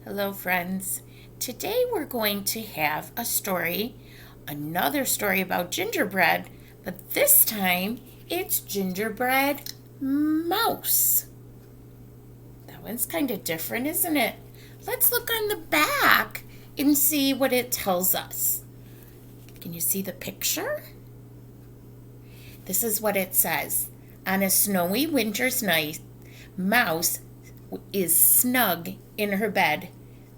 Hello, friends. Today we're going to have another story about gingerbread, but this time it's Gingerbread Mouse. That one's kind of different, isn't it? Let's look on the back and see what it tells us. Can you see the picture? This is what it says. On a snowy winter's night, Mouse is snug in her bed.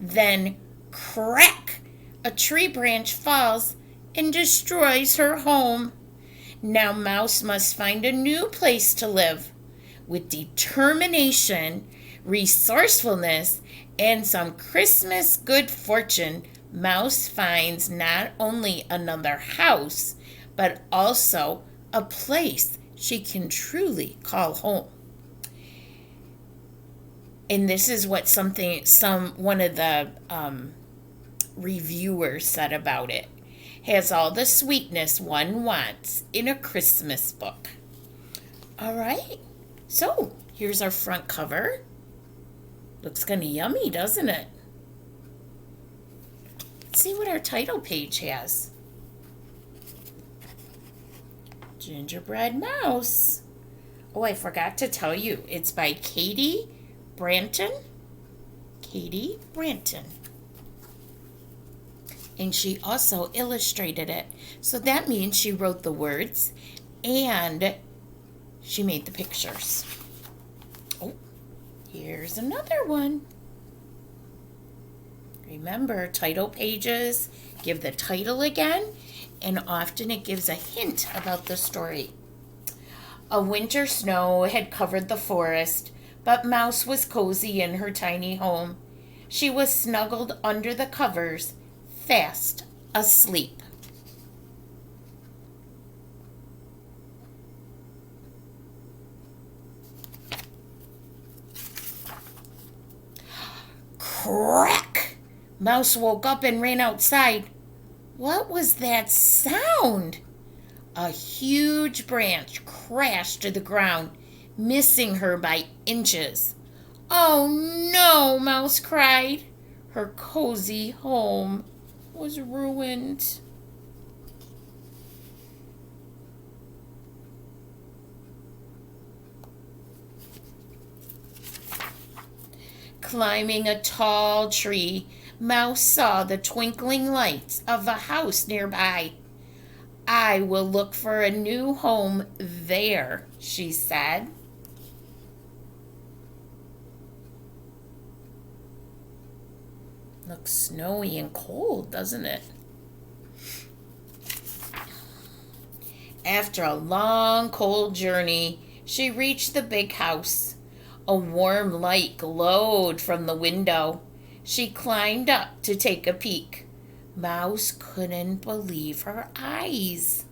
Then, crack! A tree branch falls and destroys her home. Now Mouse must find a new place to live. With determination, resourcefulness, and some Christmas good fortune, Mouse finds not only another house, but also a place she can truly call home. And this is what one of the reviewers said about it. Has all the sweetness one wants in a Christmas book. All right, so here's our front cover. Looks kind of yummy, doesn't it? Let's see what our title page has. Gingerbread Mouse. Oh, I forgot to tell you, it's by Katie Branton. And she also illustrated it. So that means she wrote the words and she made the pictures. Oh, here's another one. Remember, title pages give the title again, and often it gives a hint about the story. A winter snow had covered the forest, but Mouse was cozy in her tiny home. She was snuggled under the covers, fast asleep. Crack! Mouse woke up and ran outside. What was that sound? A huge branch crashed to the ground, missing her by inches. Oh no, Mouse cried. Her cozy home was ruined. Climbing a tall tree, Mouse saw the twinkling lights of a house nearby. I will look for a new home there, she said. Looks snowy and cold, doesn't it? After a long, cold journey, she reached the big house. A warm light glowed from the window. She climbed up to take a peek. Mouse couldn't believe her eyes.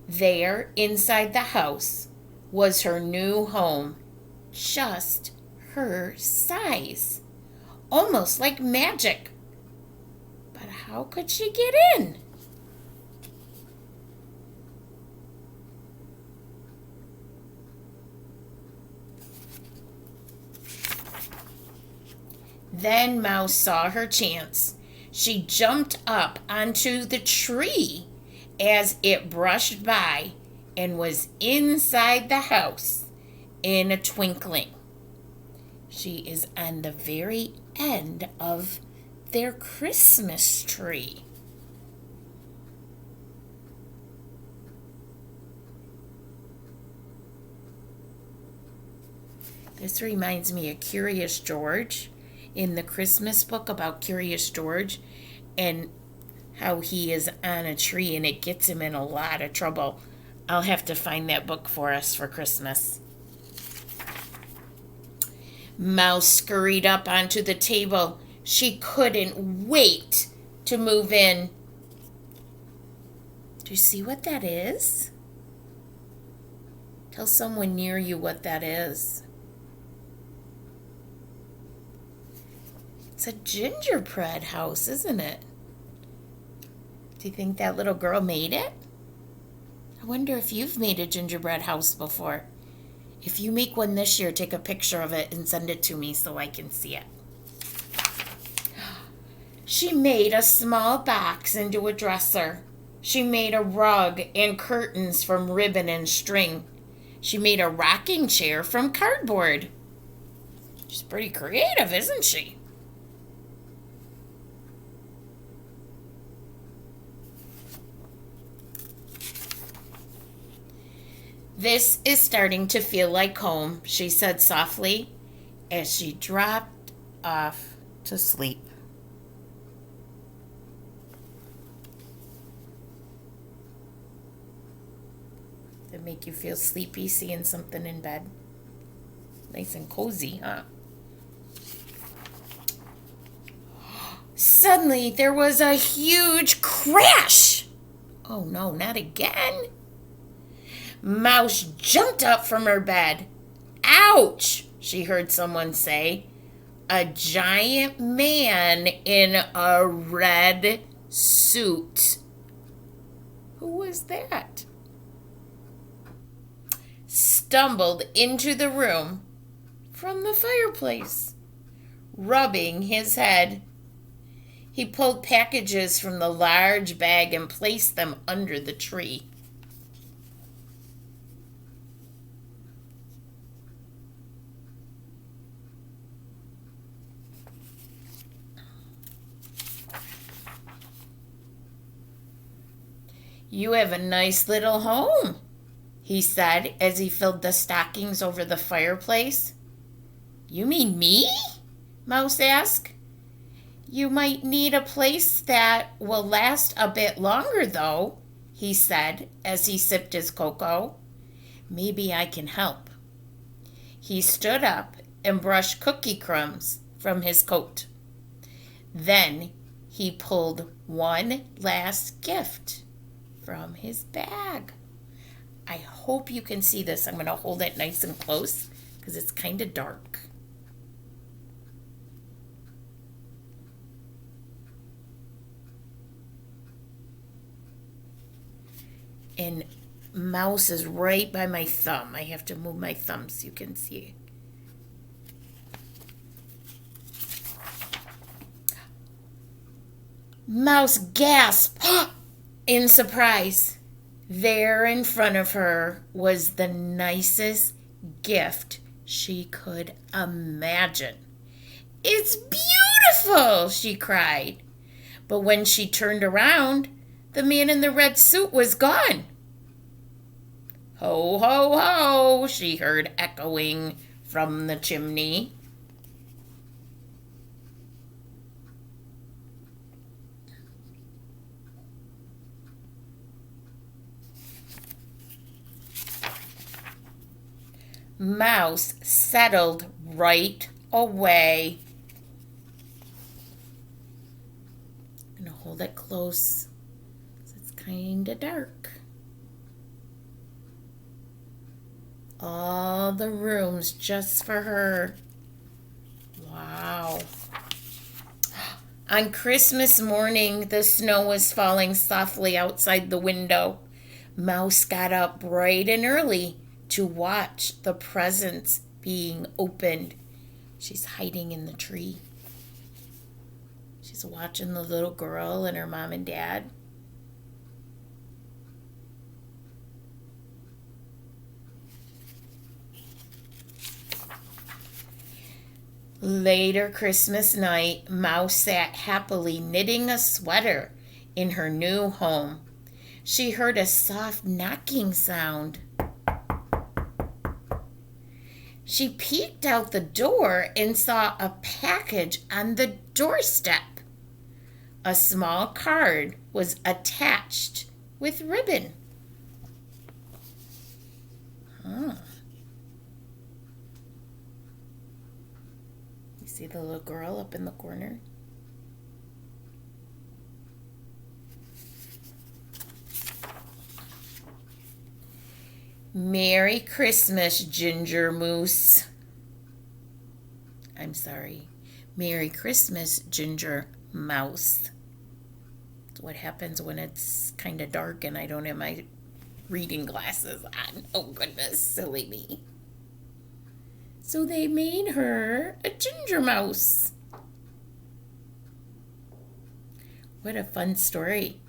There, inside the house, was her new home, just her size. Almost like magic. But how could she get in? Then Mouse saw her chance. She jumped up onto the tree as it brushed by and was inside the house in a twinkling. She is on the very end of their Christmas tree. This reminds me of Curious George in the Christmas book about Curious George and how he is on a tree and it gets him in a lot of trouble. I'll have to find that book for us for Christmas. Mouse scurried up onto the table. She couldn't wait to move in. Do you see what that is? Tell someone near you what that is. It's a gingerbread house, isn't it? Do you think that little girl made it? I wonder if you've made a gingerbread house before. If you make one this year, take a picture of it and send it to me so I can see it. She made a small box into a dresser. She made a rug and curtains from ribbon and string. She made a rocking chair from cardboard. She's pretty creative, isn't she? This is starting to feel like home, she said softly as she dropped off to sleep. Did it make you feel sleepy seeing something in bed? Nice and cozy, huh? Suddenly, there was a huge crash. Oh no, not again. Mouse jumped up from her bed. Ouch, she heard someone say. A giant man in a red suit. Who was that? Stumbled into the room from the fireplace, rubbing his head. He pulled packages from the large bag and placed them under the tree. You have a nice little home, he said as he filled the stockings over the fireplace. You mean me? Mouse asked. You might need a place that will last a bit longer, though, he said as he sipped his cocoa. Maybe I can help. He stood up and brushed cookie crumbs from his coat. Then he pulled one last gift from his bag. I hope you can see this. I'm going to hold it nice and close because it's kind of dark. And mouse is right by my thumb. I have to move my thumb so you can see. Mouse gasped in surprise. There in front of her was the nicest gift she could imagine. It's beautiful, she cried. But when she turned around, the man in the red suit was gone. Ho, ho, ho, she heard echoing from the chimney. Mouse settled right away. I'm going to hold it close. It's kind of dark. All the rooms just for her. Wow. On Christmas morning, the snow was falling softly outside the window. Mouse got up bright and early to watch the presents being opened. She's hiding in the tree. She's watching the little girl and her mom and dad. Later Christmas night, Mouse sat happily knitting a sweater in her new home. She heard a soft knocking sound. She peeked out the door and saw a package on the doorstep. A small card was attached with ribbon. Huh. You see the little girl up in the corner? Merry Christmas, Ginger Moose. I'm sorry. Merry Christmas, Ginger Mouse. That's what happens when it's kind of dark and I don't have my reading glasses on. Oh, goodness, silly me. So they made her a ginger mouse. What a fun story.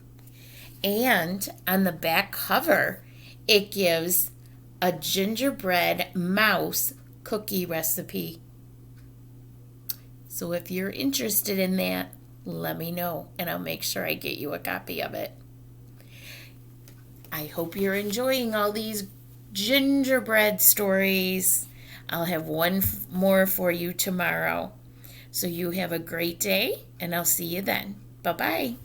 And on the back cover, it gives a gingerbread mouse cookie recipe. So if you're interested in that, let me know and I'll make sure I get you a copy of it. I hope you're enjoying all these gingerbread stories. I'll have one more for you tomorrow. So you have a great day and I'll see you then. Bye-bye.